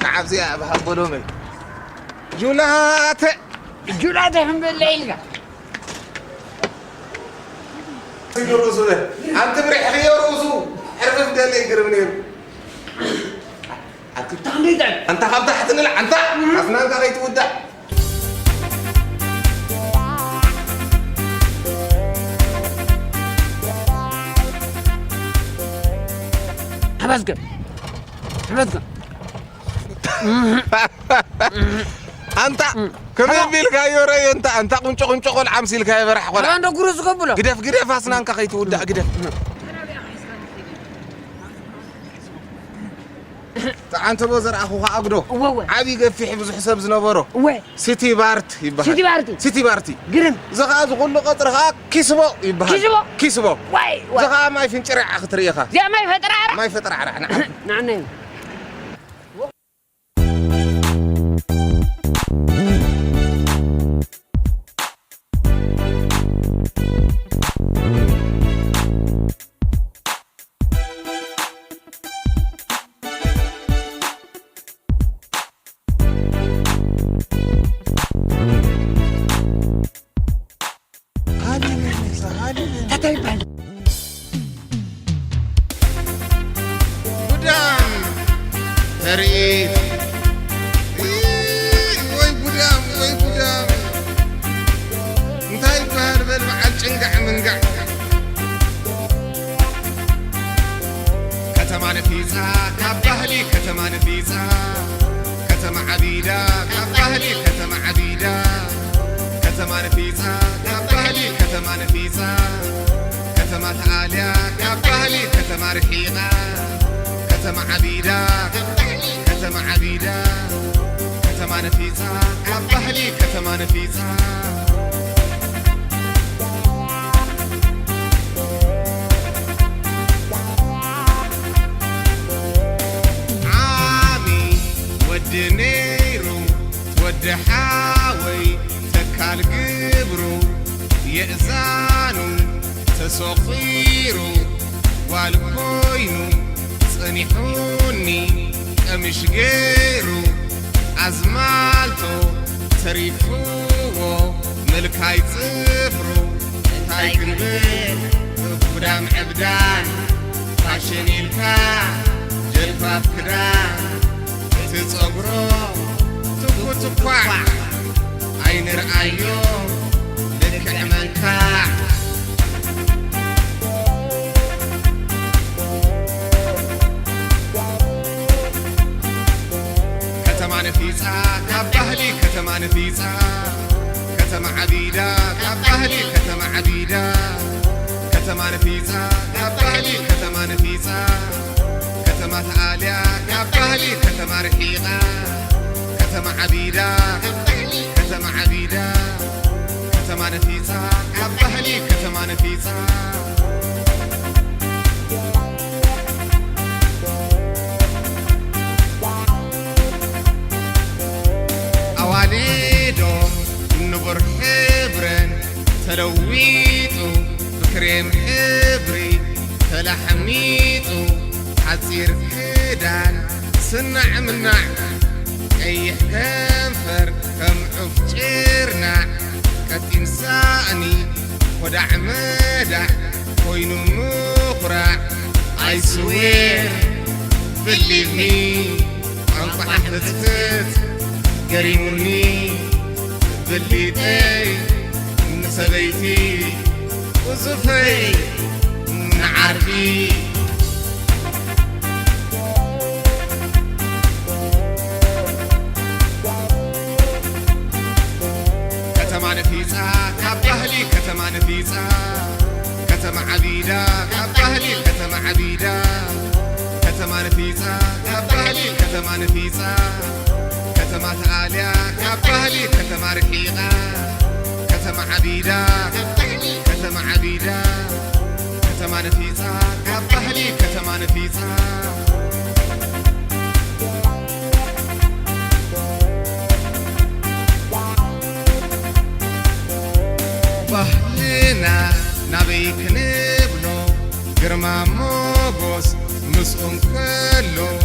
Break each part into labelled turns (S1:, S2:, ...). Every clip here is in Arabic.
S1: عبزي بحبلومي جولات
S2: هم بالليل
S1: يرقصوا له أنت بريح لي يرقصوا عرفت ده اللي يقربني أنت خبط حتى نلع أنت أصلا أنت غيت ودا
S2: حبسك
S1: أنت كم يبيلك يوري أنت قنچ قول عمسيلك يا برح قول
S2: أنا قروس قبله
S1: قدف أصلا أنت غيت ودا قدف أنت بوزر أخوها أقدو عبي قفي حفظ حساب زنبرو سيتي بارتي سيتي بارتي
S2: قرم
S1: زغاز قول له قطرها كيسبو زغا ما يفنشرع أختريخا
S2: زي ما
S1: يفتر عرع
S2: نعم
S1: ريت وي بودام انتهي بهر بالمعال ጭንقع منقع كتما نفيسا كبهلي كتما نفيسا كتما عبيدا كبهلي كتما عبيدا كتما نفيسا كبهلي كتما نفيسا كتما تعاليا كبهلي كتما رحيقا كتما عبيدا كتما عبيدا كتما نفيسا كبهلي كتما نفيسا عامي ود نيرو ود حاوي تكال قبرو يأذانو تسوقيرو والكوينو صنيحوني أمش غيرو أزمالتو تريفوو ملكاي صفرو هاي كنبل قدام عبدان فاشني الكا جلفاف كدان تتصبرو تكو تقوع عين رأيو لك عمنكا كتما نفيسا كبهلي كتما نفيسا كتما عبيدا كبهلي كتما عبيدا كتما نفيسا كبهلي كتما نفيسا كتما تعاليا كبهلي كتما رحيقا كتما عبيدا كتما عبيدا كتما نفيسا كبهلي كتما نفيسا أواليدو نبر حبرن تلويتو بكريم حبري تلحميتو حصير كدان سنع منع أي كنفر كم عفجرنا قد إنساني ودع مدع كوينو مقرع I swear believe me أنصح تتت قريموني بليتي نسبيتي وصفي نعرفي كتما نفيسا كبهلي كتما نفيسا كتما عبيدا كبهلي كتما عبيدا كتما نفيسا كبهلي كتما نفيسا كتما تعاليا كبهلي كتما رحيقا كتما عبيدا كتما عبيدا كتما نفيسا كبهلي كتما نفيسا بهلنا نبيك نبلو جرما موغوس مسؤن كله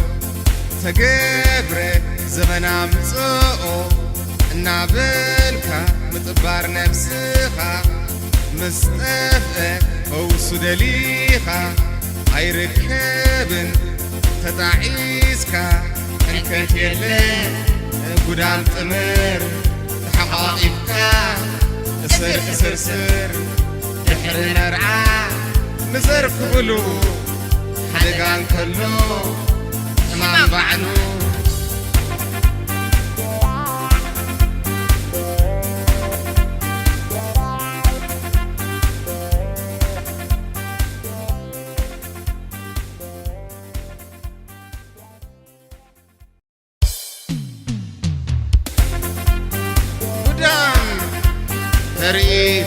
S1: تجبره زمن عمصو نابلكا متبار نفسخا مستفق أو سدليخا عيركبن تتعيسكا انكت يلي قدام تمر تحقائفكا سر سر سر دحر نرعا نزرف قلو حدقان كلو امام بعلو قدام تريد